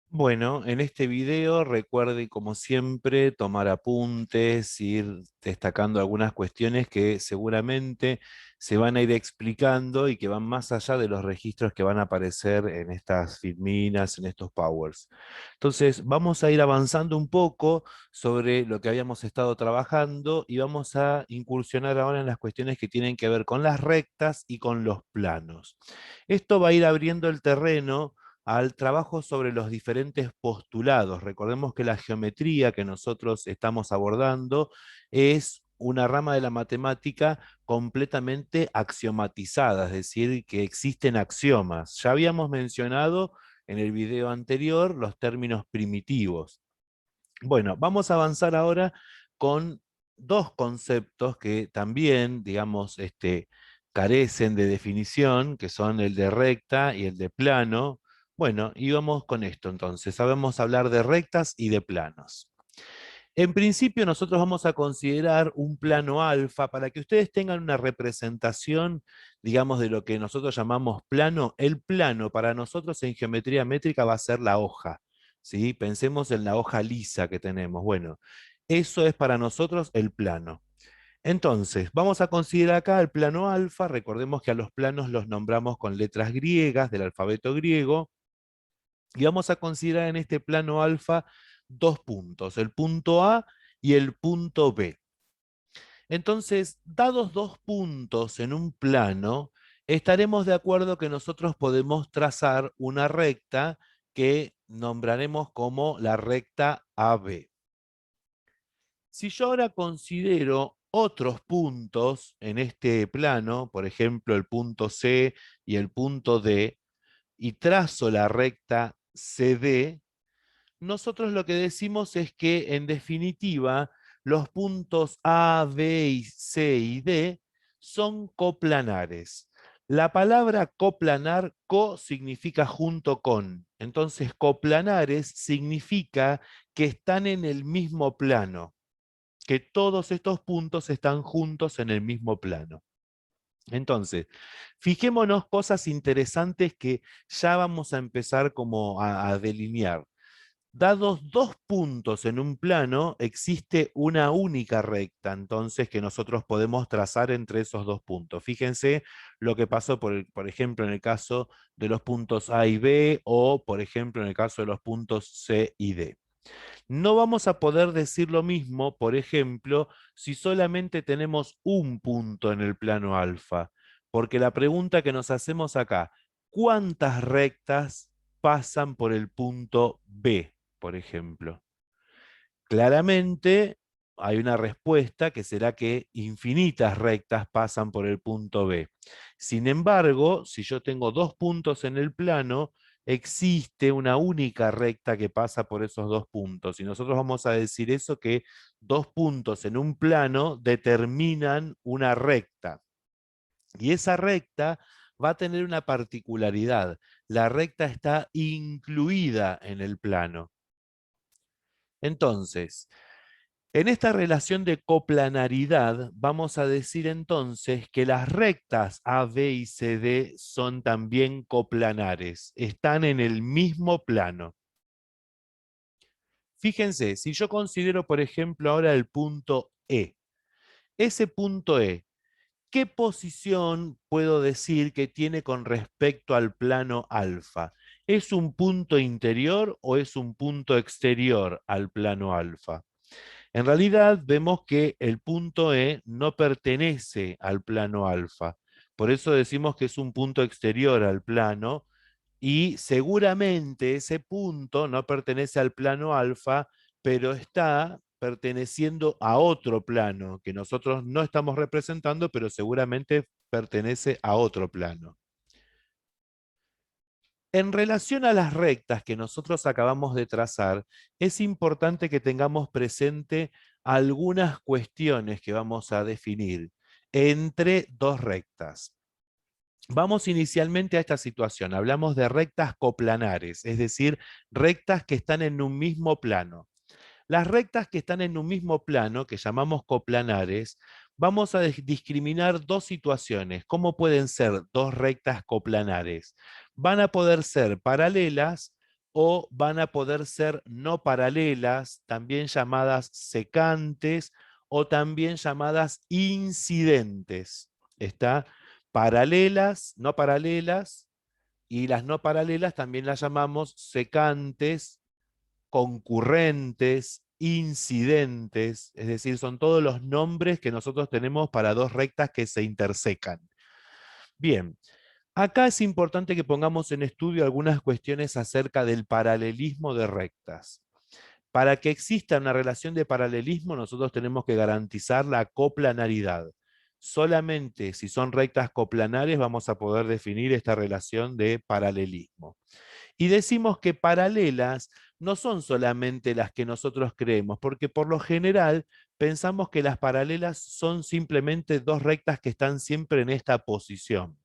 Bueno, en este video recuerde, como siempre, tomar apuntes, ir destacando algunas cuestiones que seguramente se van a ir explicando y que van más allá de los registros que van a aparecer en estas filminas, en estos powers. Entonces, vamos a ir avanzando un poco sobre lo que habíamos estado trabajando y vamos a incursionar ahora en las cuestiones que tienen que ver con las rectas y con los planos. Esto va a ir abriendo el terreno al trabajo sobre los diferentes postulados. Recordemos que la geometría que nosotros estamos abordando es una rama de la matemática completamente axiomatizada, es decir, que existen axiomas. Ya habíamos mencionado en el video anterior los términos primitivos. Bueno, vamos a avanzar ahora con dos conceptos que también, digamos, carecen de definición, que son el de recta y el de plano. Bueno, y vamos con esto entonces. Sabemos hablar de rectas y de planos. En principio nosotros vamos a considerar un plano alfa para que ustedes tengan una representación, digamos, de lo que nosotros llamamos plano. El plano para nosotros en geometría métrica va a ser la hoja, ¿sí? Pensemos en la hoja lisa que tenemos. Bueno, eso es para nosotros el plano. Entonces, vamos a considerar acá el plano alfa. Recordemos que a los planos los nombramos con letras griegas del alfabeto griego. Y vamos a considerar en este plano alfa dos puntos, el punto A y el punto B. Entonces, dados dos puntos en un plano, estaremos de acuerdo que nosotros podemos trazar una recta que nombraremos como la recta AB. Si yo ahora considero otros puntos en este plano, por ejemplo el punto C y el punto D, y trazo la recta CD, nosotros lo que decimos es que, en definitiva, los puntos A, B, C y D son coplanares. La palabra coplanar, co significa junto con. Entonces, coplanares significa que están en el mismo plano, que todos estos puntos están juntos en el mismo plano. Entonces, fijémonos cosas interesantes que ya vamos a empezar como a delinear. Dados dos puntos en un plano, existe una única recta, entonces, que nosotros podemos trazar entre esos dos puntos. Fíjense lo que pasó, por ejemplo, en el caso de los puntos A y B, o, por ejemplo, en el caso de los puntos C y D. No vamos a poder decir lo mismo, por ejemplo, si solamente tenemos un punto en el plano alfa, porque la pregunta que nos hacemos acá, ¿cuántas rectas pasan por el punto B, por ejemplo? Claramente hay una respuesta que será que infinitas rectas pasan por el punto B. Sin embargo, si yo tengo dos puntos en el plano, existe una única recta que pasa por esos dos puntos. Y nosotros vamos a decir eso, que dos puntos en un plano determinan una recta. Y esa recta va a tener una particularidad. La recta está incluida en el plano. Entonces, en esta relación de coplanaridad, vamos a decir entonces que las rectas A, B y C, D son también coplanares, están en el mismo plano. Fíjense, si yo considero, por ejemplo, ahora el punto E, ese punto E, ¿qué posición puedo decir que tiene con respecto al plano alfa? ¿Es un punto interior o es un punto exterior al plano alfa? En realidad vemos que el punto E no pertenece al plano alfa. Por eso decimos que es un punto exterior al plano, y seguramente ese punto no pertenece al plano alfa, pero está perteneciendo a otro plano que nosotros no estamos representando, pero seguramente pertenece a otro plano. En relación a las rectas que nosotros acabamos de trazar, es importante que tengamos presente algunas cuestiones que vamos a definir entre dos rectas. Vamos inicialmente a esta situación. Hablamos de rectas coplanares, es decir, rectas que están en un mismo plano. Las rectas que están en un mismo plano, que llamamos coplanares, vamos a discriminar dos situaciones. ¿Cómo pueden ser dos rectas coplanares? Van a poder ser paralelas, o van a poder ser no paralelas, también llamadas secantes o también llamadas incidentes. ¿Está? Paralelas, no paralelas, y las no paralelas también las llamamos secantes, concurrentes, incidentes, es decir, son todos los nombres que nosotros tenemos para dos rectas que se intersecan. Bien, acá es importante que pongamos en estudio algunas cuestiones acerca del paralelismo de rectas. Para que exista una relación de paralelismo, nosotros tenemos que garantizar la coplanaridad. Solamente si son rectas coplanares vamos a poder definir esta relación de paralelismo. Y decimos que paralelas no son solamente las que nosotros creemos, porque por lo general pensamos que las paralelas son simplemente dos rectas que están siempre en esta posición.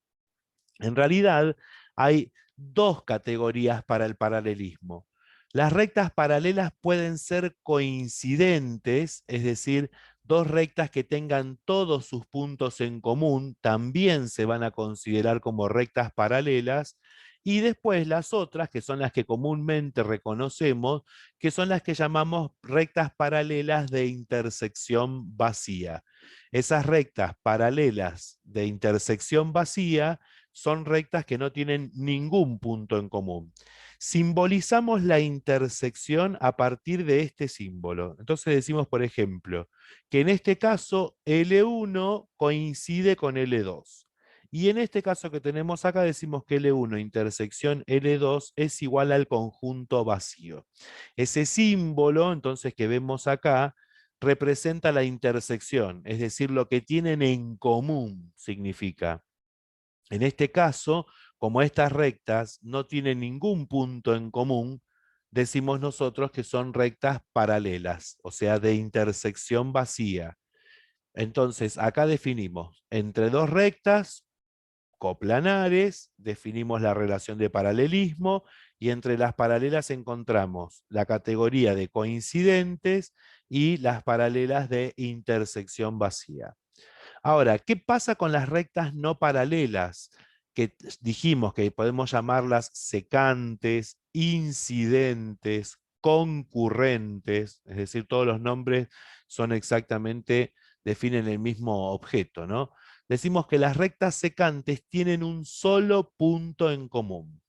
En realidad, hay dos categorías para el paralelismo. Las rectas paralelas pueden ser coincidentes, es decir, dos rectas que tengan todos sus puntos en común, también se van a considerar como rectas paralelas, y después las otras, que son las que comúnmente reconocemos, que son las que llamamos rectas paralelas de intersección vacía. Esas rectas paralelas de intersección vacía son rectas que no tienen ningún punto en común. Simbolizamos la intersección a partir de este símbolo. Entonces decimos, por ejemplo, que en este caso L1 coincide con L2. Y en este caso que tenemos acá decimos que L1 intersección L2 es igual al conjunto vacío. Ese símbolo, entonces, que vemos acá, representa la intersección, es decir, lo que tienen en común significa. En este caso, como estas rectas no tienen ningún punto en común, decimos nosotros que son rectas paralelas, o sea, de intersección vacía. Entonces, acá definimos entre dos rectas coplanares, definimos la relación de paralelismo, y entre las paralelas encontramos la categoría de coincidentes y las paralelas de intersección vacía. Ahora, ¿qué pasa con las rectas no paralelas? Que dijimos que podemos llamarlas secantes, incidentes, concurrentes, es decir, todos los nombres son exactamente, definen el mismo objeto, ¿no? Decimos que las rectas secantes tienen un solo punto en común.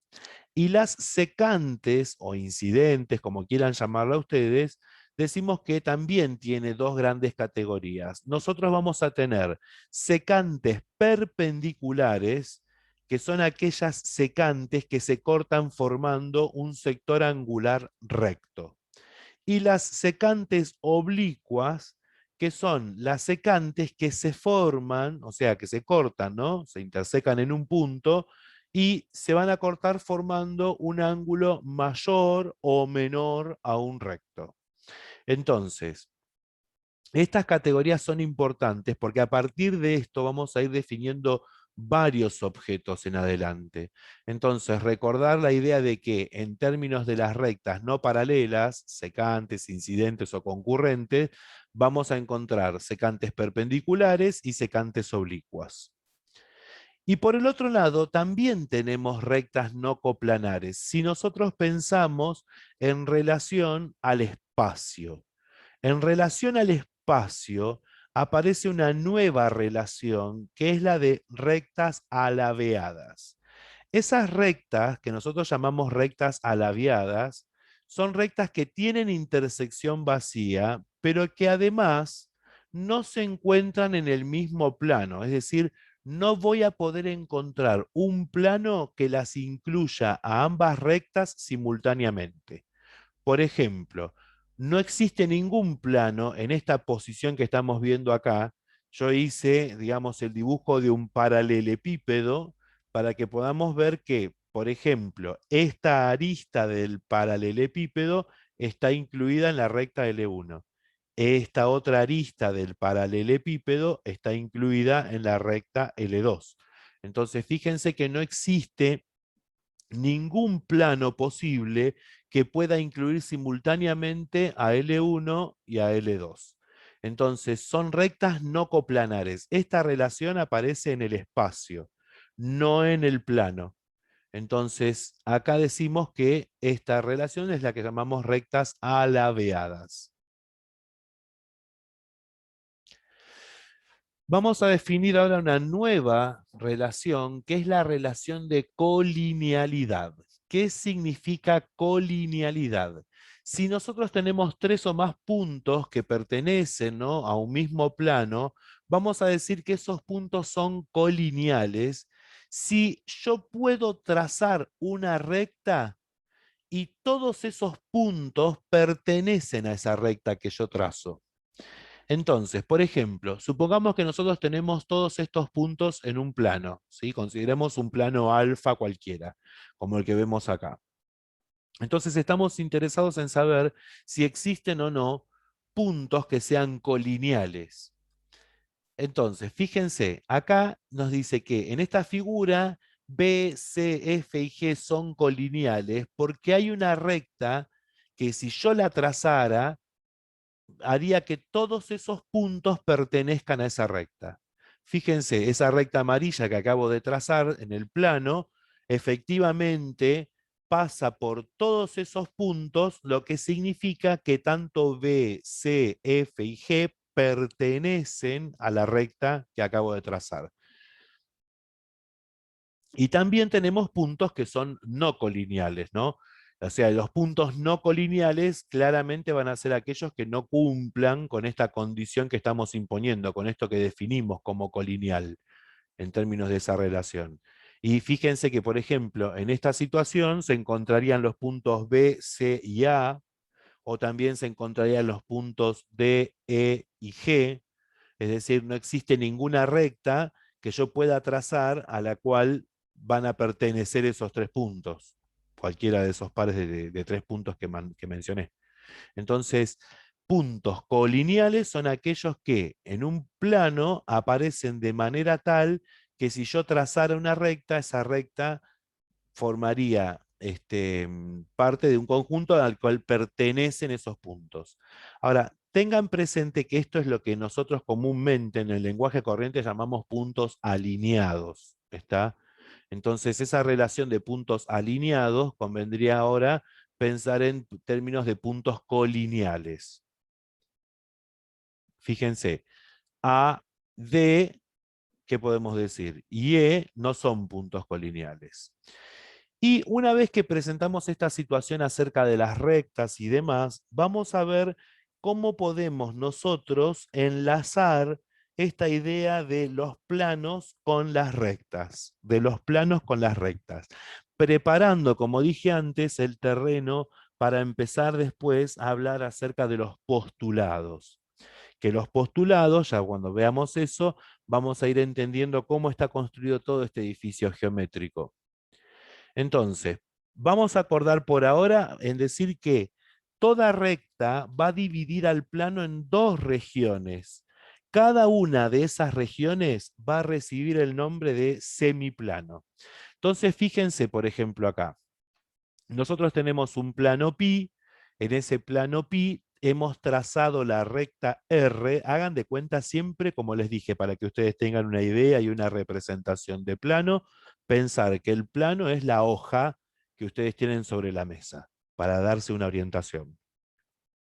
Y las secantes o incidentes, como quieran llamarla ustedes, decimos que también tiene dos grandes categorías. Nosotros vamos a tener secantes perpendiculares, que son aquellas secantes que se cortan formando un sector angular recto. Y las secantes oblicuas, que son las secantes que se forman, o sea, que se cortan, ¿no? Se intersecan en un punto y se van a cortar formando un ángulo mayor o menor a un recto. Entonces, estas categorías son importantes porque a partir de esto vamos a ir definiendo varios objetos en adelante. Entonces, recordar la idea de que en términos de las rectas no paralelas, secantes, incidentes o concurrentes, vamos a encontrar secantes perpendiculares y secantes oblicuas. Y por el otro lado, también tenemos rectas no coplanares. Si nosotros pensamos en relación al espacio. En relación al espacio, aparece una nueva relación que es la de rectas alabeadas. Esas rectas, que nosotros llamamos rectas alabeadas, son rectas que tienen intersección vacía, pero que además no se encuentran en el mismo plano. Es decir, no voy a poder encontrar un plano que las incluya a ambas rectas simultáneamente. Por ejemplo, no existe ningún plano en esta posición que estamos viendo acá. Yo hice, digamos, el dibujo de un paralelepípedo para que podamos ver que, por ejemplo, esta arista del paralelepípedo está incluida en la recta L1. Esta otra arista del paralelepípedo está incluida en la recta L2. Entonces, fíjense que no existe ningún plano posible que pueda incluir simultáneamente a L1 y a L2. Entonces, son rectas no coplanares. Esta relación aparece en el espacio, no en el plano. Entonces, acá decimos que esta relación es la que llamamos rectas alabeadas. Vamos a definir ahora una nueva relación, que es la relación de colinealidad. ¿Qué significa colinealidad? Si nosotros tenemos tres o más puntos que pertenecen, ¿no?, a un mismo plano, vamos a decir que esos puntos son colineales si yo puedo trazar una recta y todos esos puntos pertenecen a esa recta que yo trazo. Entonces, por ejemplo, supongamos que nosotros tenemos todos estos puntos en un plano, ¿sí? Consideremos un plano alfa cualquiera, como el que vemos acá. Entonces estamos interesados en saber si existen o no puntos que sean colineales. Entonces, fíjense, acá nos dice que en esta figura B, C, F y G son colineales porque hay una recta que si yo la trazara, haría que todos esos puntos pertenezcan a esa recta. Fíjense, esa recta amarilla que acabo de trazar en el plano, efectivamente pasa por todos esos puntos, lo que significa que tanto B, C, F y G pertenecen a la recta que acabo de trazar. Y también tenemos puntos que son no colineales, ¿no? O sea, los puntos no colineales claramente van a ser aquellos que no cumplan con esta condición que estamos imponiendo, con esto que definimos como colineal en términos de esa relación. Y fíjense que, por ejemplo, en esta situación se encontrarían los puntos B, C y A, o también se encontrarían los puntos D, E y G, es decir, no existe ninguna recta que yo pueda trazar a la cual van a pertenecer esos tres puntos, cualquiera de esos pares de tres puntos que mencioné. Entonces, puntos colineales son aquellos que en un plano aparecen de manera tal que si yo trazara una recta, esa recta formaría parte de un conjunto al cual pertenecen esos puntos. Ahora, tengan presente que esto es lo que nosotros comúnmente en el lenguaje corriente llamamos puntos alineados. ¿Está? Entonces, esa relación de puntos alineados convendría ahora pensar en términos de puntos colineales. Fíjense, A, D, ¿qué podemos decir? Y E no son puntos colineales. Y una vez que presentamos esta situación acerca de las rectas y demás, vamos a ver cómo podemos nosotros enlazar esta idea de los planos con las rectas, de los planos con las rectas, preparando, como dije antes, el terreno para empezar después a hablar acerca de los postulados. Que los postulados, ya cuando veamos eso, vamos a ir entendiendo cómo está construido todo este edificio geométrico. Entonces, vamos a acordar por ahora en decir que toda recta va a dividir al plano en dos regiones. Cada una de esas regiones va a recibir el nombre de semiplano. Entonces, fíjense, por ejemplo, acá. Nosotros tenemos un plano pi. En ese plano pi hemos trazado la recta R. Hagan de cuenta siempre, como les dije, para que ustedes tengan una idea y una representación de plano, pensar que el plano es la hoja que ustedes tienen sobre la mesa para darse una orientación.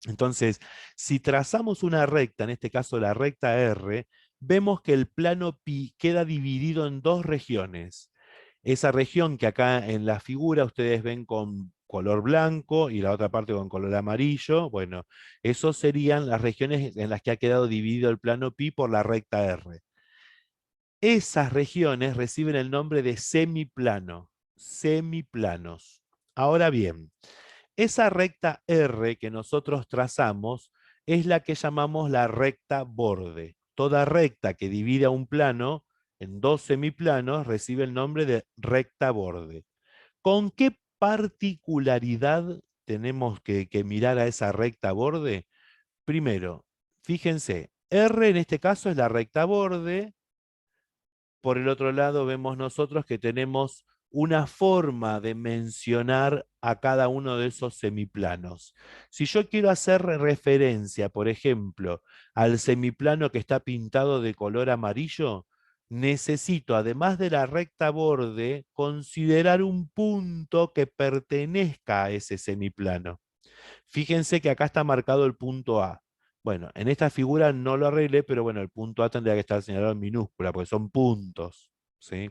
Entonces, si trazamos una recta, en este caso la recta R, vemos que el plano pi queda dividido en dos regiones. Esa región que acá en la figura ustedes ven con color blanco y la otra parte con color amarillo, bueno, esos serían las regiones en las que ha quedado dividido el plano pi por la recta R. Esas regiones reciben el nombre de semiplano, semiplanos. Ahora bien, esa recta R que nosotros trazamos es la que llamamos la recta borde. Toda recta que divide a un plano en dos semiplanos recibe el nombre de recta borde. ¿Con qué particularidad tenemos que mirar a esa recta borde? Primero, fíjense, R en este caso es la recta borde. Por el otro lado, vemos nosotros que tenemos una forma de mencionar a cada uno de esos semiplanos. Si yo quiero hacer referencia, por ejemplo, al semiplano que está pintado de color amarillo, necesito, además de la recta borde, considerar un punto que pertenezca a ese semiplano. Fíjense que acá está marcado el punto A. Bueno, en esta figura no lo arreglé, pero bueno, el punto A tendría que estar señalado en minúscula, porque son puntos, ¿sí?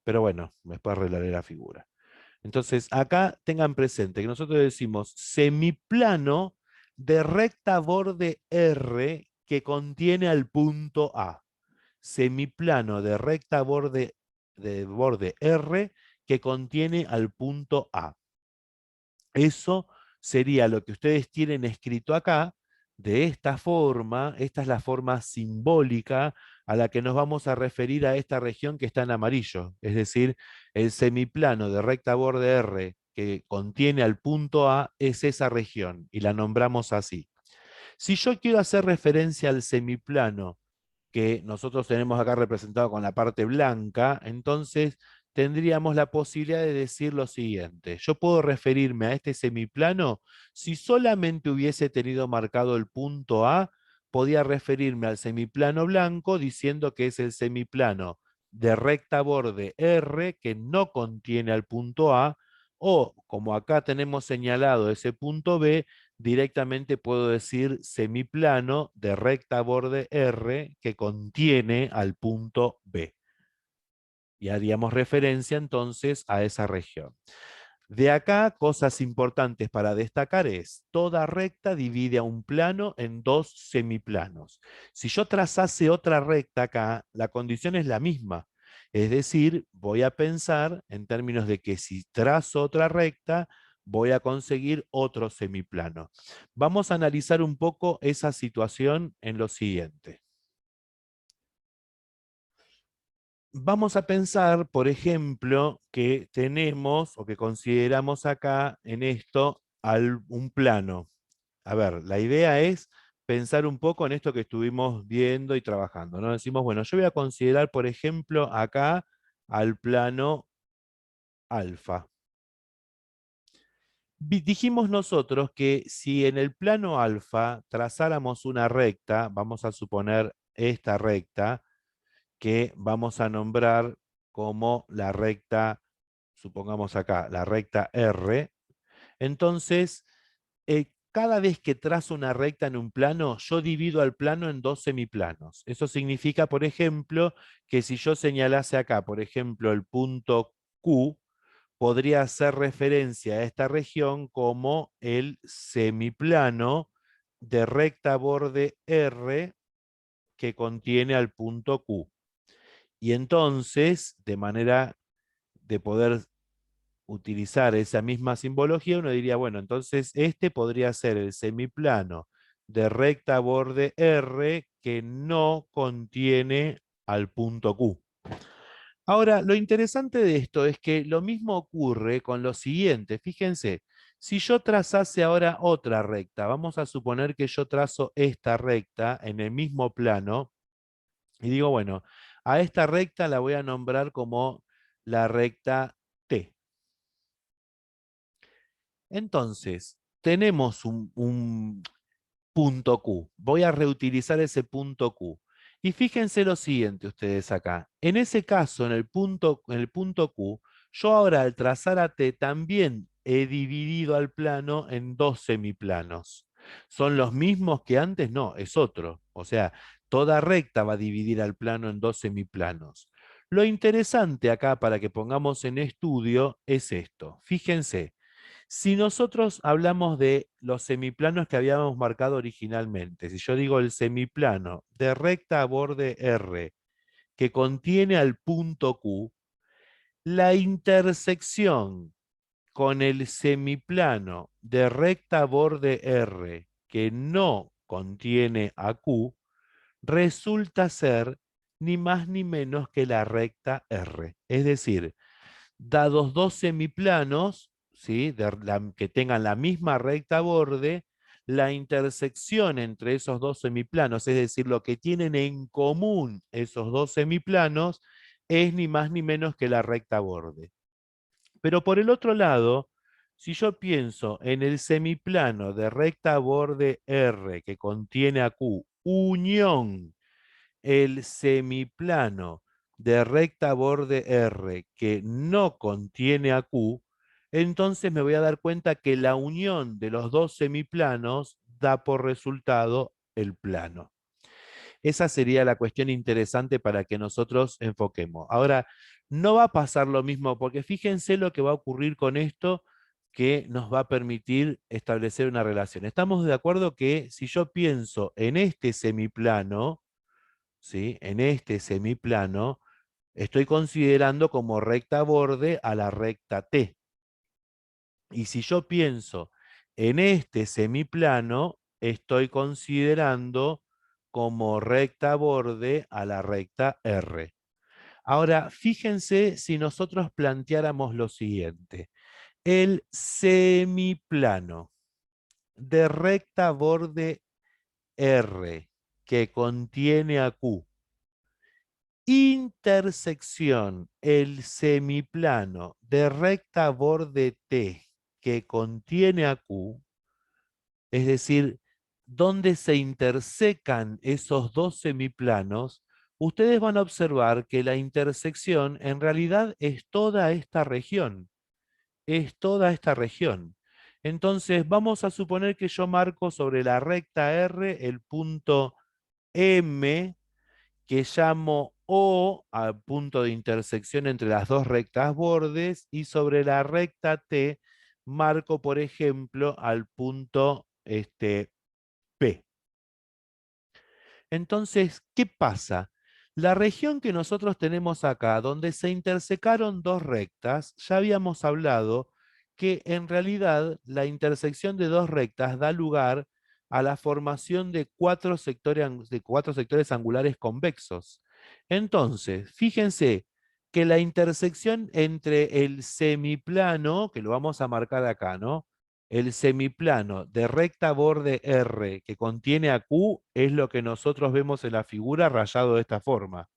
Pero bueno, después arreglaré la figura. Entonces, acá tengan presente que nosotros decimos semiplano de recta borde R que contiene al punto A. Semiplano de borde R que contiene al punto A. Eso sería lo que ustedes tienen escrito acá, de esta forma. Esta es la forma simbólica a la que nos vamos a referir a esta región que está en amarillo, es decir, el semiplano de recta borde R que contiene al punto A es esa región, y la nombramos así. Si yo quiero hacer referencia al semiplano que nosotros tenemos acá representado con la parte blanca, entonces tendríamos la posibilidad de decir lo siguiente: yo puedo referirme a este semiplano, si solamente hubiese tenido marcado el punto A, podía referirme al semiplano blanco diciendo que es el semiplano de recta borde R que no contiene al punto A, o como acá tenemos señalado ese punto B, directamente puedo decir semiplano de recta borde R que contiene al punto B. Y haríamos referencia entonces a esa región. De acá, cosas importantes para destacar es: toda recta divide a un plano en dos semiplanos. Si yo trazase otra recta acá, la condición es la misma. Es decir, voy a pensar en términos de que si trazo otra recta, voy a conseguir otro semiplano. Vamos a analizar un poco esa situación en lo siguiente. Vamos a pensar, por ejemplo, que tenemos o que consideramos acá en esto un plano. A ver, la idea es pensar un poco en esto que estuvimos viendo y trabajando, ¿no? Decimos, bueno, yo voy a considerar, por ejemplo, acá al plano alfa. Dijimos nosotros que si en el plano alfa trazáramos una recta, vamos a suponer esta recta, que vamos a nombrar como la recta, supongamos acá, la recta R. Entonces, cada vez que trazo una recta en un plano, yo divido al plano en dos semiplanos. Eso significa, por ejemplo, que si yo señalase acá, por ejemplo, el punto Q, podría hacer referencia a esta región como el semiplano de recta borde R que contiene al punto Q. Y entonces, de manera de poder utilizar esa misma simbología, uno diría, bueno, entonces este podría ser el semiplano de recta borde R que no contiene al punto Q. Ahora, lo interesante de esto es que lo mismo ocurre con lo siguiente. Fíjense, si yo trazase ahora otra recta, vamos a suponer que yo trazo esta recta en el mismo plano, y digo, bueno, a esta recta la voy a nombrar como la recta T. Entonces, tenemos un punto Q. Voy a reutilizar ese punto Q. Y fíjense lo siguiente ustedes acá. En ese caso, en el punto Q, yo ahora al trazar a T también he dividido al plano en dos semiplanos. ¿Son los mismos que antes? No, es otro. O sea, toda recta va a dividir al plano en dos semiplanos. Lo interesante acá para que pongamos en estudio es esto. Fíjense. Si nosotros hablamos de los semiplanos que habíamos marcado originalmente, si yo digo el semiplano de recta a borde R que contiene al punto Q, la intersección con el semiplano de recta a borde R que no contiene a Q resulta ser ni más ni menos que la recta R. Es decir, dados dos semiplanos, ¿sí? Que tengan la misma recta borde, la intersección entre esos dos semiplanos, es decir, lo que tienen en común esos dos semiplanos, es ni más ni menos que la recta borde. Pero por el otro lado, si yo pienso en el semiplano de recta borde R que contiene a Q, unión el semiplano de recta borde R que no contiene a Q, entonces me voy a dar cuenta que la unión de los dos semiplanos da por resultado el plano. Esa sería la cuestión interesante para que nosotros enfoquemos. Ahora, no va a pasar lo mismo, porque fíjense lo que va a ocurrir con esto que nos va a permitir establecer una relación. Estamos de acuerdo que si yo pienso en este semiplano, ¿sí? En este semiplano, estoy considerando como recta borde a la recta T. Y si yo pienso en este semiplano, estoy considerando como recta borde a la recta R. Ahora, fíjense si nosotros planteáramos lo siguiente. El semiplano de recta borde R que contiene a Q, intersección el semiplano de recta borde T que contiene a Q, es decir, donde se intersecan esos dos semiplanos, ustedes van a observar que la intersección en realidad es toda esta región, es toda esta región. Entonces vamos a suponer que yo marco sobre la recta R el punto M, que llamo O al punto de intersección entre las dos rectas bordes, y sobre la recta T marco, por ejemplo, al punto P. Entonces, ¿qué pasa? La región que nosotros tenemos acá, donde se intersecaron dos rectas, ya habíamos hablado que en realidad la intersección de dos rectas da lugar a la formación de cuatro sectores angulares convexos. Entonces, fíjense que la intersección entre el semiplano, que lo vamos a marcar acá, ¿no? El semiplano de recta borde R que contiene a Q es lo que nosotros vemos en la figura rayado de esta forma.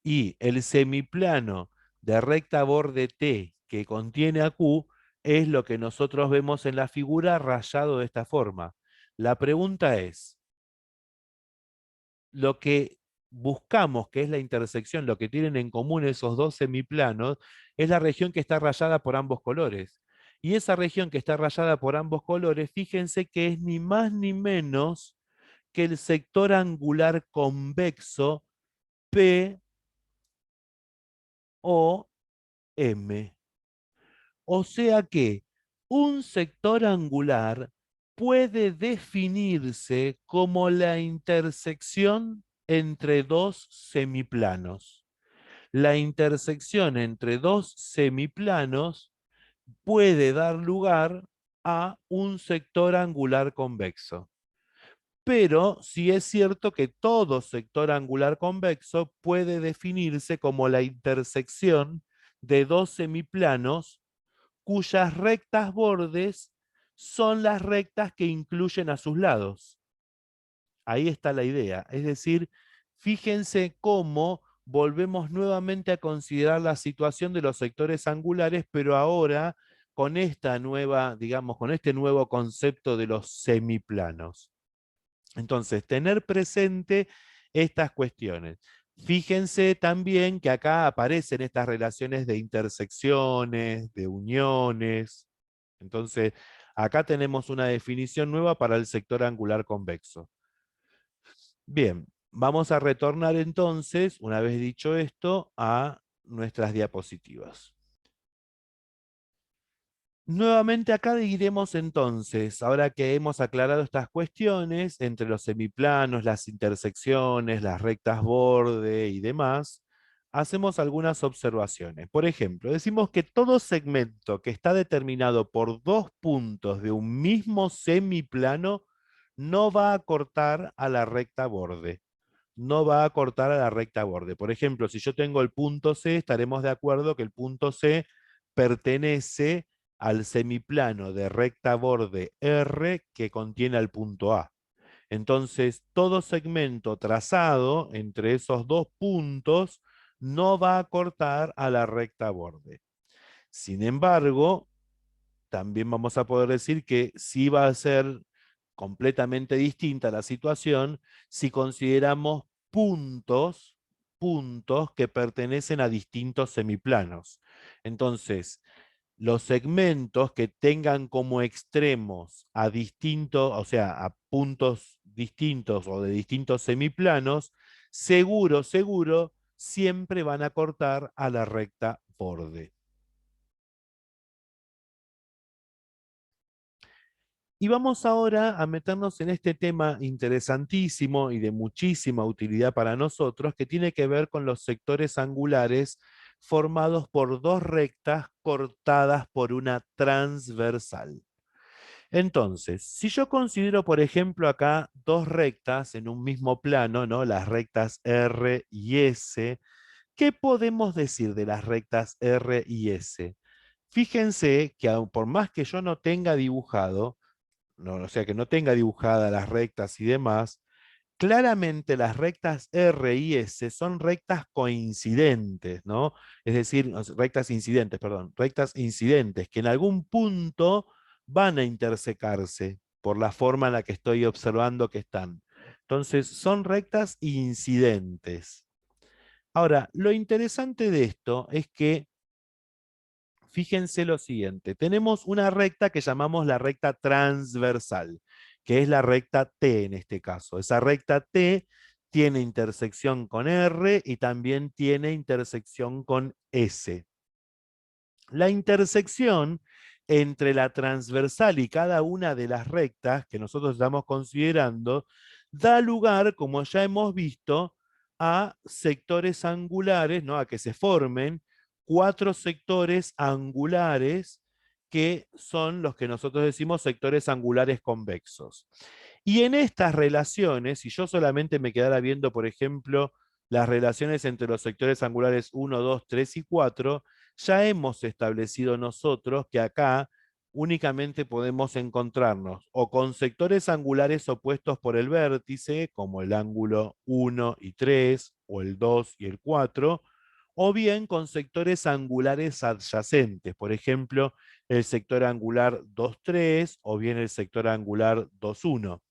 Y el semiplano de recta borde T que contiene a Q es lo que nosotros vemos en la figura rayado de esta forma. La pregunta es, lo que buscamos, que es la intersección, lo que tienen en común esos dos semiplanos, es la región que está rayada por ambos colores. Y esa región que está rayada por ambos colores, fíjense que es ni más ni menos que el sector angular convexo P o M. O sea que un sector angular puede definirse como la intersección entre dos semiplanos. La intersección entre dos semiplanos puede dar lugar a un sector angular convexo. Pero sí es cierto que todo sector angular convexo puede definirse como la intersección de dos semiplanos cuyas rectas bordes son las rectas que incluyen a sus lados. Ahí está la idea. Es decir, fíjense cómo volvemos nuevamente a considerar la situación de los sectores angulares, pero ahora con esta nueva, digamos, con este nuevo concepto de los semiplanos. Entonces, tener presente estas cuestiones. Fíjense también que acá aparecen estas relaciones de intersecciones, de uniones. Entonces, acá tenemos una definición nueva para el sector angular convexo. Bien, vamos a retornar entonces, una vez dicho esto, a nuestras diapositivas. Nuevamente acá diremos entonces, ahora que hemos aclarado estas cuestiones entre los semiplanos, las intersecciones, las rectas borde y demás, hacemos algunas observaciones. Por ejemplo, decimos que todo segmento que está determinado por dos puntos de un mismo semiplano no va a cortar a la recta borde. No va a cortar a la recta borde. Por ejemplo, si yo tengo el punto C, estaremos de acuerdo que el punto C pertenece al semiplano de recta borde R que contiene al punto A. Entonces, todo segmento trazado entre esos dos puntos no va a cortar a la recta borde. Sin embargo, también vamos a poder decir que sí va a ser completamente distinta la situación si consideramos puntos puntos que pertenecen a distintos semiplanos. Entonces, los segmentos que tengan como extremos a distintos, o sea, a puntos distintos o de distintos semiplanos, seguro, siempre van a cortar a la recta borde. Y vamos ahora a meternos en este tema interesantísimo y de muchísima utilidad para nosotros, que tiene que ver con los sectores angulares formados por dos rectas cortadas por una transversal. Entonces, si yo considero, por ejemplo, acá dos rectas en un mismo plano, ¿no? Las rectas R y S, ¿qué podemos decir de las rectas R y S? Fíjense que por más que yo no tenga dibujado, no, o sea, que no tenga dibujadas las rectas y demás, claramente las rectas R y S son rectas coincidentes, ¿no? Es decir, rectas incidentes, perdón, rectas incidentes, que en algún punto van a intersecarse por la forma en la que estoy observando que están. Entonces, son rectas incidentes. Ahora, lo interesante de esto es que fíjense lo siguiente, tenemos una recta que llamamos la recta transversal, que es la recta T en este caso. Esa recta T tiene intersección con R y también tiene intersección con S. La intersección entre la transversal y cada una de las rectas que nosotros estamos considerando da lugar, como ya hemos visto, a sectores angulares, ¿no? A que se formen cuatro sectores angulares que son los que nosotros decimos sectores angulares convexos. Y en estas relaciones, si yo solamente me quedara viendo, por ejemplo, las relaciones entre los sectores angulares 1, 2, 3 y 4, ya hemos establecido nosotros que acá únicamente podemos encontrarnos o con sectores angulares opuestos por el vértice, como el ángulo 1 y 3, o el 2 y el 4, o bien con sectores angulares adyacentes, por ejemplo, el sector angular 2, 3, o bien el sector angular 2, 1.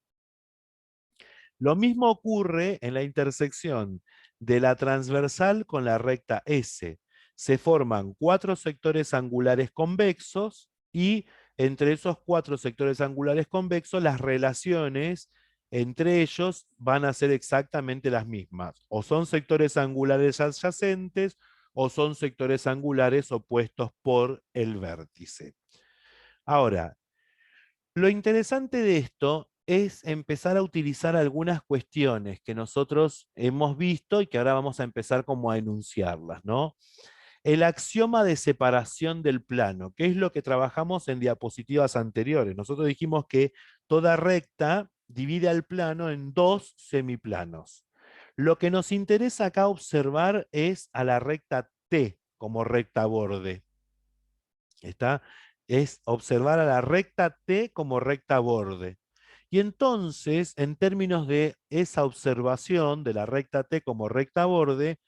Lo mismo ocurre en la intersección de la transversal con la recta S. Se forman cuatro sectores angulares convexos y entre esos cuatro sectores angulares convexos las relaciones entre ellos van a ser exactamente las mismas. O son sectores angulares adyacentes o son sectores angulares opuestos por el vértice. Ahora, lo interesante de esto es empezar a utilizar algunas cuestiones que nosotros hemos visto y que ahora vamos a empezar como a enunciarlas, ¿no? El axioma de separación del plano, que es lo que trabajamos en diapositivas anteriores. Nosotros dijimos que toda recta divide al plano en dos semiplanos. Lo que nos interesa acá observar es a la recta T como recta borde. ¿Está? Es observar a la recta T como recta borde. Y entonces, en términos de esa observación de la recta T como recta borde,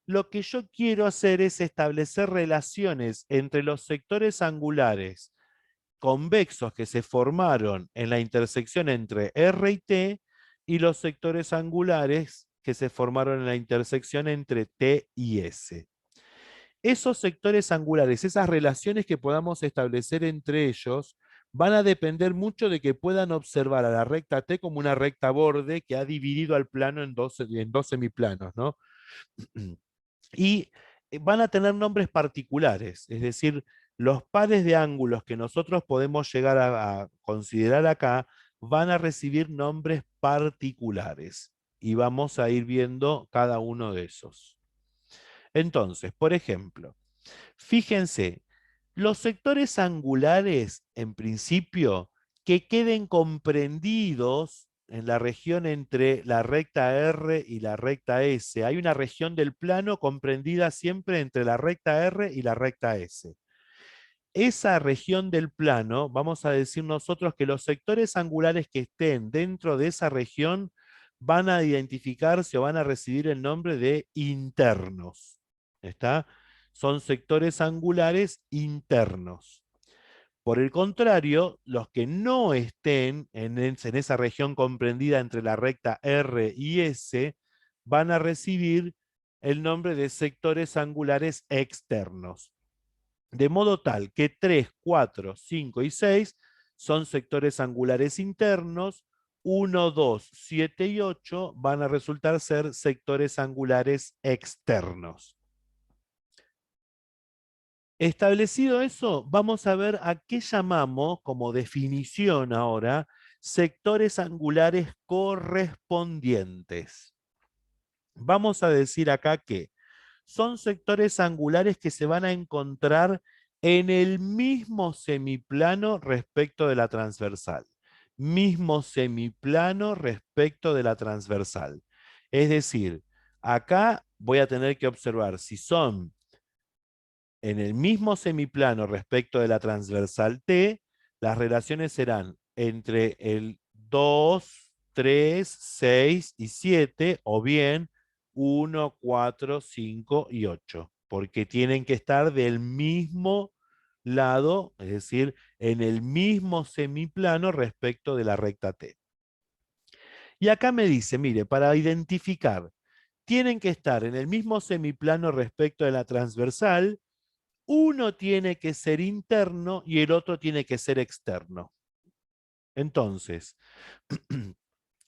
lo que yo quiero hacer es establecer relaciones entre los sectores angulares convexos que se formaron en la intersección entre R y T y los sectores angulares que se formaron en la intersección entre T y S. Esos sectores angulares, esas relaciones que podamos establecer entre ellos, van a depender mucho de que puedan observar a la recta T como una recta borde que ha dividido al plano en dos semiplanos, ¿no? Y van a tener nombres particulares, es decir, los pares de ángulos que nosotros podemos llegar a considerar acá van a recibir nombres particulares y vamos a ir viendo cada uno de esos. Entonces, por ejemplo, fíjense, los sectores angulares, en principio, que queden comprendidos en la región entre la recta R y la recta S. Hay una región del plano comprendida siempre entre la recta R y la recta S. Esa región del plano, vamos a decir nosotros que los sectores angulares que estén dentro de esa región van a identificarse o van a recibir el nombre de internos. ¿Está? Son sectores angulares internos. Por el contrario, los que no estén en esa región comprendida entre la recta R y S van a recibir el nombre de sectores angulares externos. De modo tal que 3, 4, 5 y 6 son sectores angulares internos, 1, 2, 7 y 8 van a resultar ser sectores angulares externos. Establecido eso, vamos a ver a qué llamamos, como definición ahora, sectores angulares correspondientes. Vamos a decir acá que son sectores angulares que se van a encontrar en el mismo semiplano respecto de la transversal. Mismo semiplano respecto de la transversal. Es decir, acá voy a tener que observar si son en el mismo semiplano respecto de la transversal T, las relaciones serán entre el 2, 3, 6 y 7, o bien 1, 4, 5 y 8, porque tienen que estar del mismo lado, es decir, en el mismo semiplano respecto de la recta T. Y acá me dice, mire, para identificar, tienen que estar en el mismo semiplano respecto de la transversal, uno tiene que ser interno y el otro tiene que ser externo. Entonces,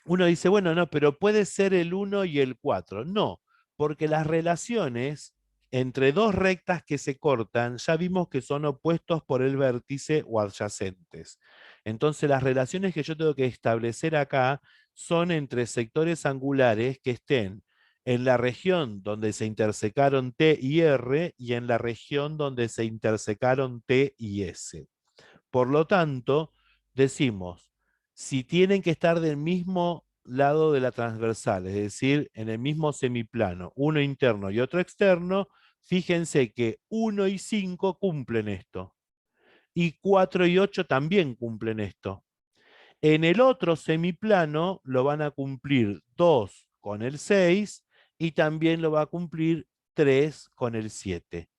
uno dice, bueno, no, pero puede ser el 1 y el 4. No, porque las relaciones entre dos rectas que se cortan, ya vimos que son opuestos por el vértice o adyacentes. Entonces, las relaciones que yo tengo que establecer acá son entre sectores angulares que estén en la región donde se intersecaron T y R y en la región donde se intersecaron T y S. Por lo tanto, decimos, si tienen que estar del mismo lado de la transversal, es decir, en el mismo semiplano, uno interno y otro externo, fíjense que 1 y 5 cumplen esto. Y 4 y 8 también cumplen esto. En el otro semiplano lo van a cumplir 2 con el 6 y también lo va a cumplir 3 con el 7.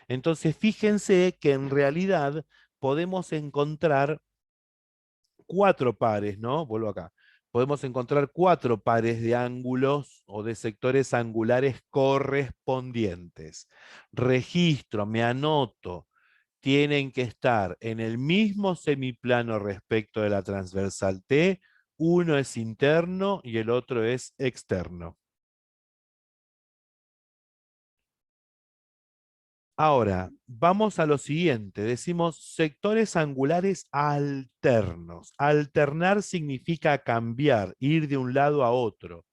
Entonces, fíjense que en realidad podemos encontrar 4 pares, ¿no? Vuelvo acá. Podemos encontrar 4 pares de ángulos o de sectores angulares correspondientes. Registro, me anoto, tienen que estar en el mismo semiplano respecto de la transversal T. Uno es interno y el otro es externo. Ahora, vamos a lo siguiente. Decimos sectores angulares alternos. Alternar significa cambiar, ir de un lado a otro.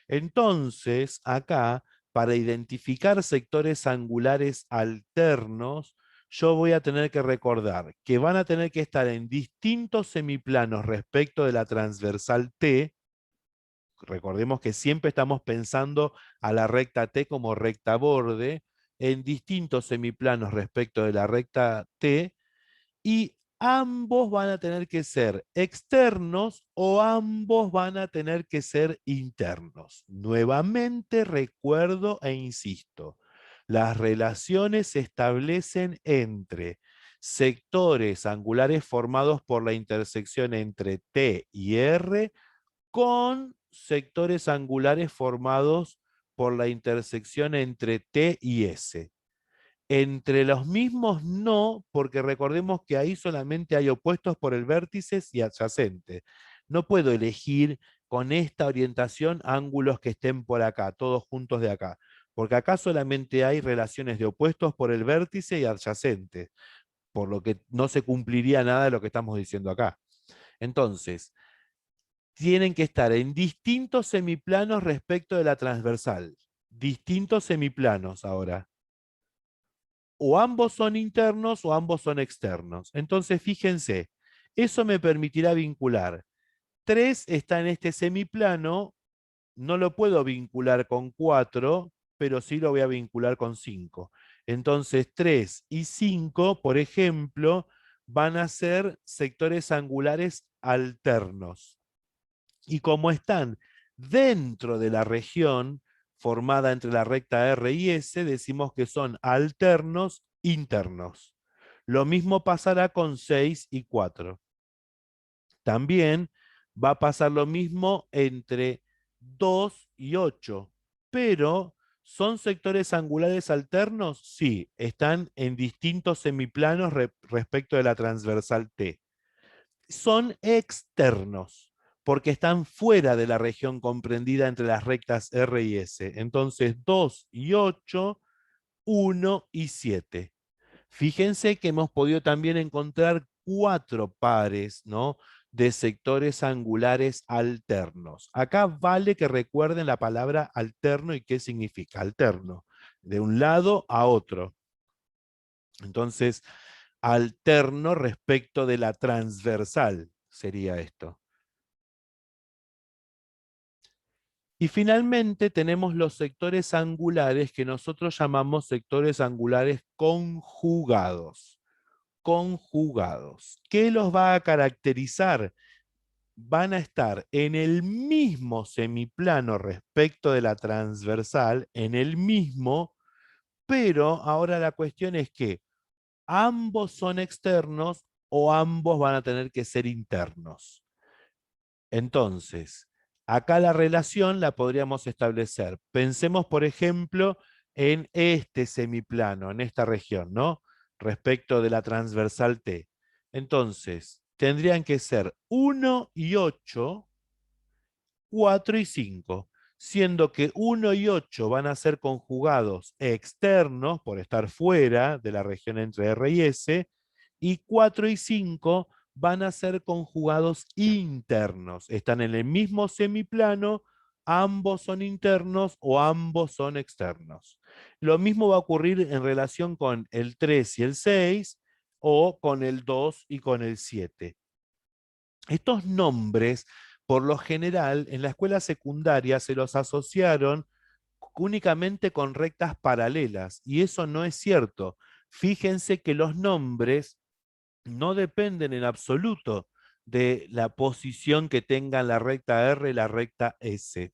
Entonces, acá, para identificar sectores angulares alternos, yo voy a tener que recordar que van a tener que estar en distintos semiplanos respecto de la transversal T. Recordemos que siempre estamos pensando a la recta T como recta borde, en distintos semiplanos respecto de la recta T, y ambos van a tener que ser externos o ambos van a tener que ser internos. Nuevamente recuerdo e insisto, las relaciones se establecen entre sectores angulares formados por la intersección entre T y R con sectores angulares formados por la intersección entre T y S. Entre los mismos no, porque recordemos que ahí solamente hay opuestos por el vértice y adyacentes. No puedo elegir con esta orientación ángulos que estén por acá, todos juntos de acá, porque acá solamente hay relaciones de opuestos por el vértice y adyacentes, por lo que no se cumpliría nada de lo que estamos diciendo acá. Entonces, tienen que estar en distintos semiplanos respecto de la transversal. Distintos semiplanos ahora. O ambos son internos o ambos son externos. Entonces, fíjense, eso me permitirá vincular. 3 está en este semiplano, no lo puedo vincular con 4, pero sí lo voy a vincular con 5. Entonces, 3 y 5, por ejemplo, van a ser sectores angulares alternos. Y como están dentro de la región formada entre la recta R y S, decimos que son alternos internos. Lo mismo pasará con 6 y 4. También va a pasar lo mismo entre 2 y 8, pero ¿Son sectores angulares alternos? Sí, están en distintos semiplanos respecto de la transversal T. Son externos, porque están fuera de la región comprendida entre las rectas R y S. Entonces, 2 y 8, 1 y 7. Fíjense que hemos podido también encontrar 4 pares, ¿no?, de sectores angulares alternos. Acá vale que recuerden la palabra alterno y qué significa alterno, de un lado a otro. Entonces, alterno respecto de la transversal sería esto. Y finalmente tenemos los sectores angulares que nosotros llamamos sectores angulares conjugados. Conjugados. ¿Qué los va a caracterizar? Van a estar en el mismo semiplano respecto de la transversal, en el mismo, pero ahora la cuestión es que ambos son externos o ambos van a tener que ser internos. Entonces, acá la relación la podríamos establecer. Pensemos, por ejemplo, en este semiplano, en esta región, ¿no?, respecto de la transversal T. Entonces, tendrían que ser 1 y 8, 4 y 5, siendo que 1 y 8 van a ser conjugados externos por estar fuera de la región entre R y S, y 4 y 5 van a ser conjugados internos. Están en el mismo semiplano, ambos son internos o ambos son externos. Lo mismo va a ocurrir en relación con el 3 y el 6, o con el 2 y con el 7. Estos nombres, por lo general, en la escuela secundaria se los asociaron únicamente con rectas paralelas, y eso no es cierto. Fíjense que los nombres no dependen en absoluto de la posición que tengan la recta R y la recta S.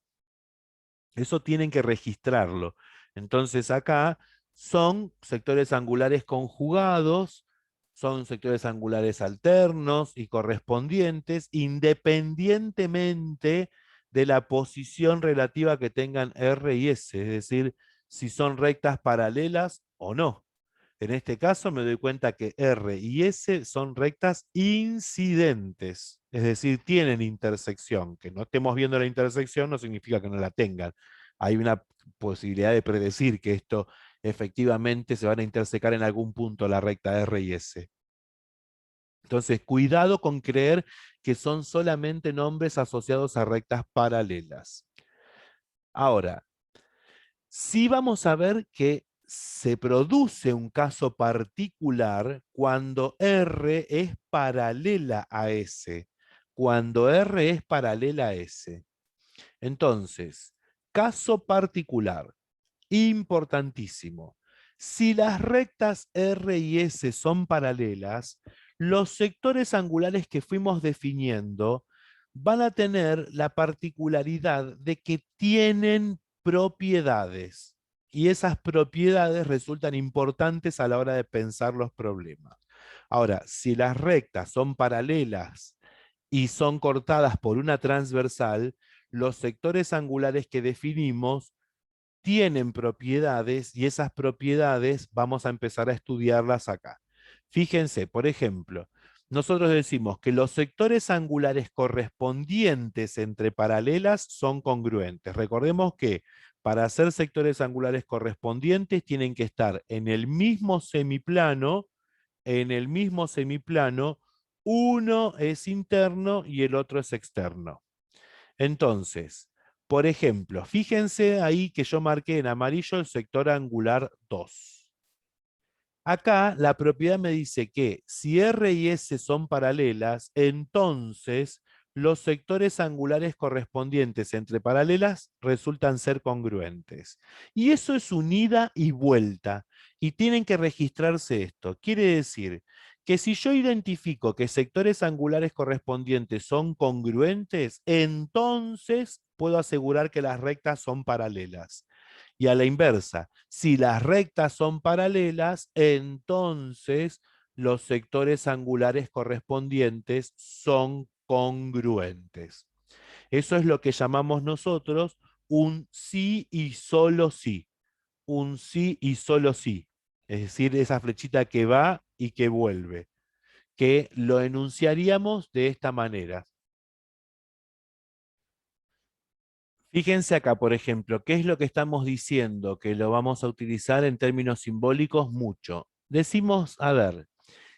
Eso tienen que registrarlo. Entonces acá son sectores angulares conjugados, son sectores angulares alternos y correspondientes, independientemente de la posición relativa que tengan R y S, es decir, si son rectas paralelas o no. En este caso me doy cuenta que R y S son rectas incidentes, es decir, tienen intersección. Que no estemos viendo la intersección no significa que no la tengan. Hay una posibilidad de predecir que esto efectivamente se van a intersecar en algún punto la recta R y S. Entonces, cuidado con creer que son solamente nombres asociados a rectas paralelas. Ahora, sí vamos a ver que se produce un caso particular cuando R es paralela a S. Cuando R es paralela a S. Entonces, caso particular, importantísimo. Si las rectas R y S son paralelas, los sectores angulares que fuimos definiendo van a tener la particularidad de que tienen propiedades, y esas propiedades resultan importantes a la hora de pensar los problemas. Ahora, si las rectas son paralelas y son cortadas por una transversal, los sectores angulares que definimos tienen propiedades, y esas propiedades vamos a empezar a estudiarlas acá. Fíjense, por ejemplo, nosotros decimos que los sectores angulares correspondientes entre paralelas son congruentes. Recordemos que para hacer sectores angulares correspondientes tienen que estar en el mismo semiplano, uno es interno y el otro es externo. Entonces, por ejemplo, fíjense ahí que yo marqué en amarillo el sector angular 2. Acá la propiedad me dice que si R y S son paralelas, entonces los sectores angulares correspondientes entre paralelas resultan ser congruentes. Y eso es un ida y vuelta. Y tienen que registrarse esto. Quiere decir que si yo identifico que sectores angulares correspondientes son congruentes, entonces puedo asegurar que las rectas son paralelas. Y a la inversa, si las rectas son paralelas, entonces los sectores angulares correspondientes son congruentes. Eso es lo que llamamos nosotros un sí y solo sí. un sí y solo sí. Es decir, esa flechita que va y que vuelve, que lo enunciaríamos de esta manera. Fíjense acá, por ejemplo, ¿qué es lo que estamos diciendo? Que lo vamos a utilizar en términos simbólicos mucho. Decimos, a ver,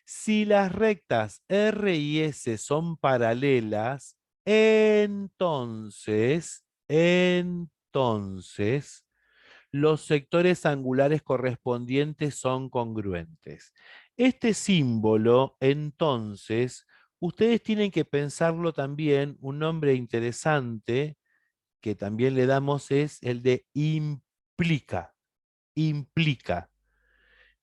si las rectas R y S son paralelas, entonces, los sectores angulares correspondientes son congruentes. Este símbolo, entonces, ustedes tienen que pensarlo también, un nombre interesante que también le damos es el de implica, implica,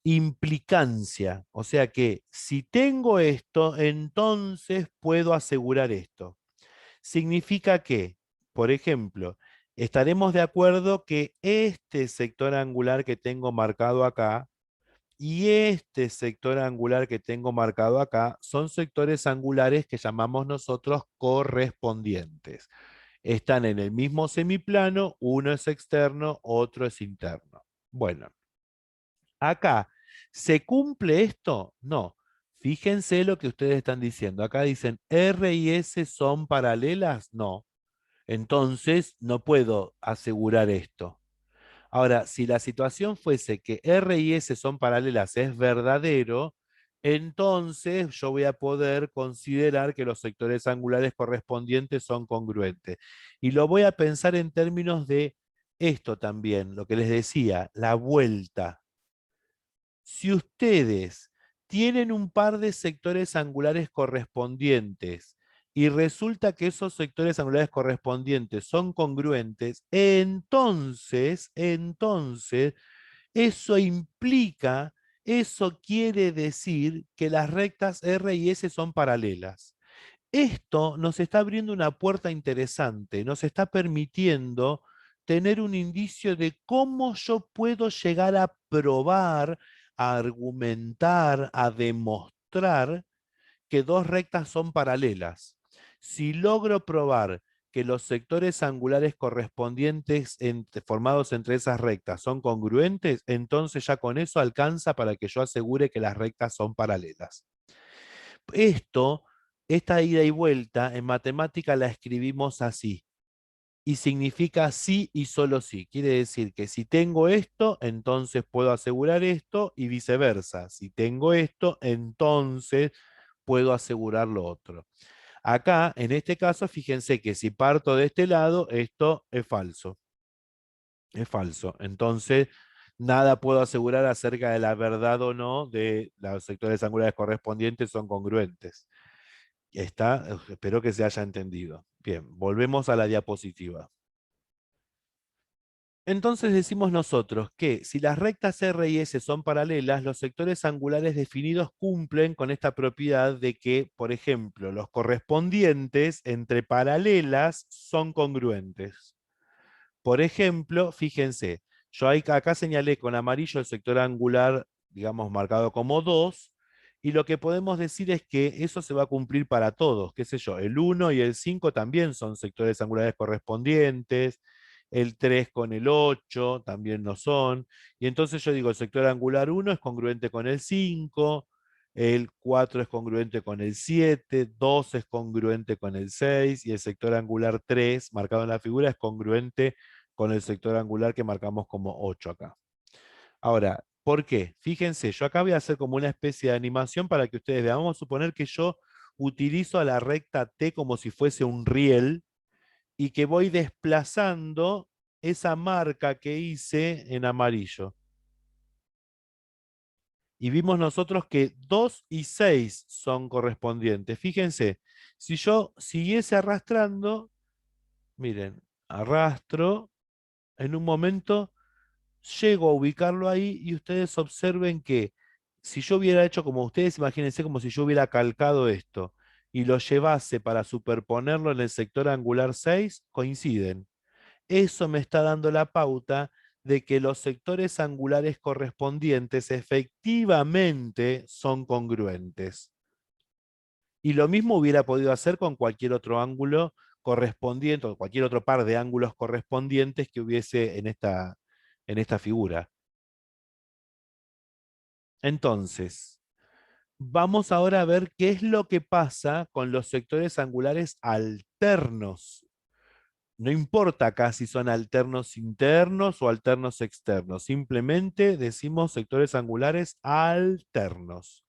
implicancia. O sea que si tengo esto, entonces puedo asegurar esto. Significa que, por ejemplo, estaremos de acuerdo que este sector angular que tengo marcado acá y este sector angular que tengo marcado acá son sectores angulares que llamamos nosotros correspondientes. Están en el mismo semiplano, uno es externo, otro es interno. Bueno, acá, ¿se cumple esto? No. Fíjense lo que ustedes están diciendo. Acá dicen, ¿R y S son paralelas? No. Entonces, no puedo asegurar esto. Ahora, si la situación fuese que R y S son paralelas, es verdadero, entonces yo voy a poder considerar que los sectores angulares correspondientes son congruentes. Y lo voy a pensar en términos de esto también, lo que les decía, la vuelta. Si ustedes tienen un par de sectores angulares correspondientes y resulta que esos sectores angulares correspondientes son congruentes, entonces, eso implica, eso quiere decir que las rectas R y S son paralelas. Esto nos está abriendo una puerta interesante, nos está permitiendo tener un indicio de cómo yo puedo llegar a probar, a argumentar, a demostrar que dos rectas son paralelas. Si logro probar que los sectores angulares correspondientes formados entre esas rectas son congruentes, entonces ya con eso alcanza para que yo asegure que las rectas son paralelas. Esto, esta ida y vuelta, en matemática la escribimos así. Y significa sí y solo sí. Quiere decir que si tengo esto, entonces puedo asegurar esto y viceversa. Si tengo esto, entonces puedo asegurar lo otro. Acá, en este caso, fíjense que si parto de este lado, esto es falso. Es falso. Entonces, nada puedo asegurar acerca de la verdad o no de los sectores angulares correspondientes son congruentes. Está, espero que se haya entendido. Bien, volvemos a la diapositiva. Entonces decimos nosotros que si las rectas R y S son paralelas, los sectores angulares definidos cumplen con esta propiedad de que, por ejemplo, los correspondientes entre paralelas son congruentes. Por ejemplo, fíjense, yo acá señalé con amarillo el sector angular, digamos, marcado como 2, y lo que podemos decir es que eso se va a cumplir para todos, qué sé yo, el 1 y el 5 también son sectores angulares correspondientes, el 3 con el 8 también lo son, y entonces yo digo, el sector angular 1 es congruente con el 5, el 4 es congruente con el 7, 2 es congruente con el 6, y el sector angular 3, marcado en la figura, es congruente con el sector angular que marcamos como 8 acá. Ahora, ¿por qué? Fíjense, yo acá voy a hacer como una especie de animación para que ustedes vean. Vamos a suponer que yo utilizo a la recta T como si fuese un riel y que voy desplazando esa marca que hice en amarillo. Y vimos nosotros que 2 y 6 son correspondientes. Fíjense, si yo siguiese arrastrando, miren, arrastro, en un momento llego a ubicarlo ahí y ustedes observen que si yo hubiera hecho como ustedes, imagínense como si yo hubiera calcado esto y lo llevase para superponerlo en el sector angular 6, coinciden. Eso me está dando la pauta de que los sectores angulares correspondientes efectivamente son congruentes. Y lo mismo hubiera podido hacer con cualquier otro ángulo correspondiente o cualquier otro par de ángulos correspondientes que hubiese en esta figura. Entonces, vamos ahora a ver qué es lo que pasa con los sectores angulares alternos. No importa acá si son alternos internos o alternos externos, simplemente decimos sectores angulares alternos.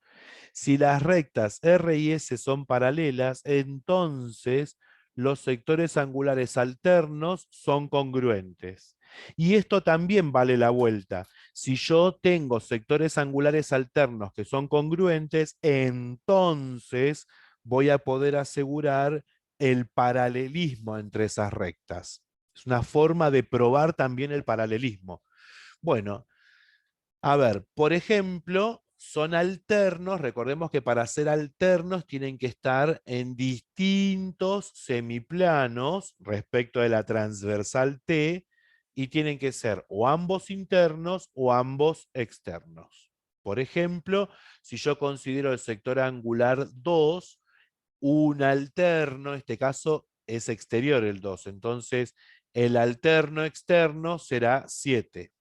Si las rectas R y S son paralelas, entonces los sectores angulares alternos son congruentes. Y esto también vale la vuelta. Si yo tengo sectores angulares alternos que son congruentes, entonces voy a poder asegurar el paralelismo entre esas rectas. Es una forma de probar también el paralelismo. Bueno, a ver, por ejemplo, son alternos, recordemos que para ser alternos tienen que estar en distintos semiplanos respecto de la transversal T y tienen que ser o ambos internos o ambos externos. Por ejemplo, si yo considero el sector angular 2 un alterno, en este caso es exterior el 2, entonces el alterno externo será 7.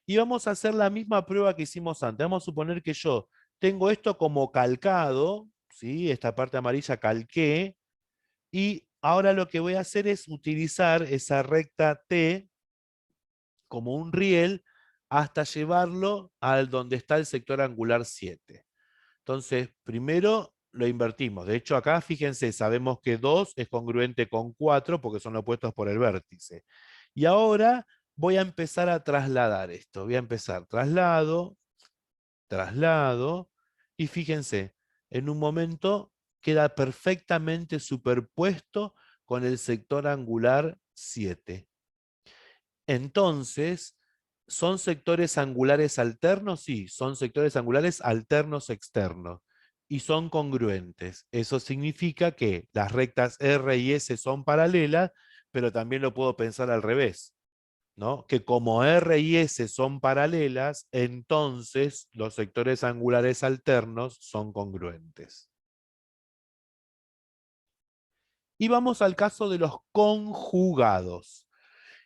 Y vamos a hacer la misma prueba que hicimos antes. Vamos a suponer que yo tengo esto como calcado, ¿sí? Esta parte amarilla calqué, y ahora lo que voy a hacer es utilizar esa recta T como un riel hasta llevarlo al donde está el sector angular 7. Entonces, primero lo invertimos. De hecho, acá, fíjense, sabemos que 2 es congruente con 4 porque son opuestos por el vértice. Y ahora voy a empezar a trasladar esto. Voy a empezar traslado, traslado, y fíjense, en un momento queda perfectamente superpuesto con el sector angular 7. Entonces, ¿son sectores angulares alternos? Sí, son sectores angulares alternos externos y son congruentes. Eso significa que las rectas R y S son paralelas, pero también lo puedo pensar al revés, ¿no? Que como R y S son paralelas, entonces los sectores angulares alternos son congruentes. Y vamos al caso de los conjugados.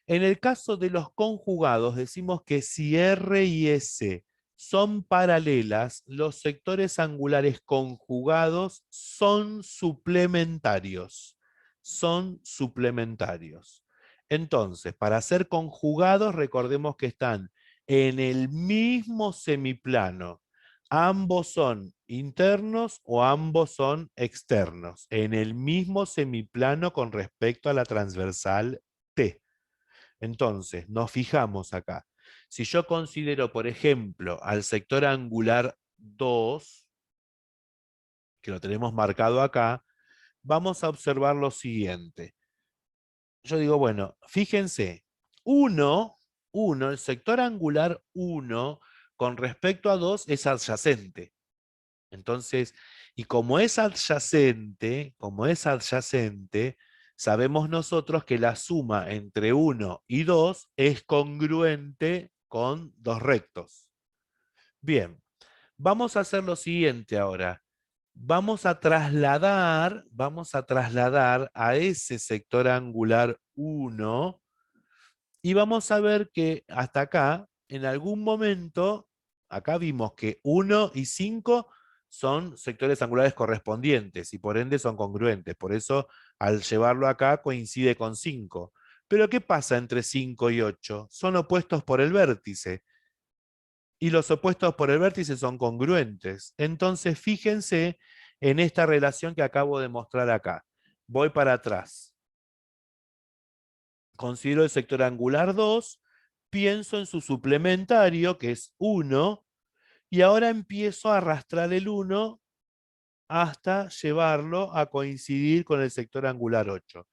En el caso de los conjugados, decimos que si R y S son paralelas, los sectores angulares conjugados son suplementarios. Son suplementarios. Entonces, para ser conjugados, recordemos que están en el mismo semiplano. Ambos son internos o ambos son externos, en el mismo semiplano con respecto a la transversal T. Entonces, nos fijamos acá. Si yo considero, por ejemplo, al sector angular 2, que lo tenemos marcado acá, vamos a observar lo siguiente. Yo digo, bueno, fíjense, 1, el sector angular 1 con respecto a 2 es adyacente. Entonces, y como es adyacente, sabemos nosotros que la suma entre 1 y 2 es congruente con dos rectos. Bien, vamos a hacer lo siguiente ahora. Vamos a trasladar a ese sector angular 1 y vamos a ver que hasta acá, en algún momento, acá vimos que 1 y 5 son sectores angulares correspondientes y por ende son congruentes. Por eso, al llevarlo acá, coincide con 5. Pero ¿qué pasa entre 5 y 8? Son opuestos por el vértice. Y los opuestos por el vértice son congruentes. Entonces, fíjense en esta relación que acabo de mostrar acá. Voy para atrás. Considero el sector angular 2, pienso en su suplementario, que es 1, y ahora empiezo a arrastrar el 1 hasta llevarlo a coincidir con el sector angular 8.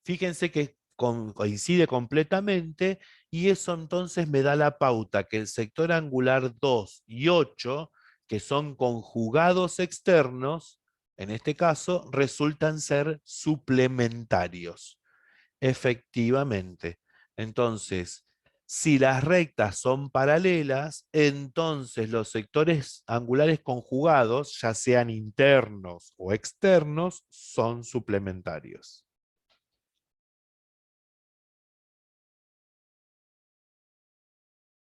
Fíjense que coincide completamente y eso entonces me da la pauta que el sector angular 2 y 8, que son conjugados externos, en este caso, resultan ser suplementarios. Efectivamente. Entonces, si las rectas son paralelas, entonces los sectores angulares conjugados, ya sean internos o externos, son suplementarios.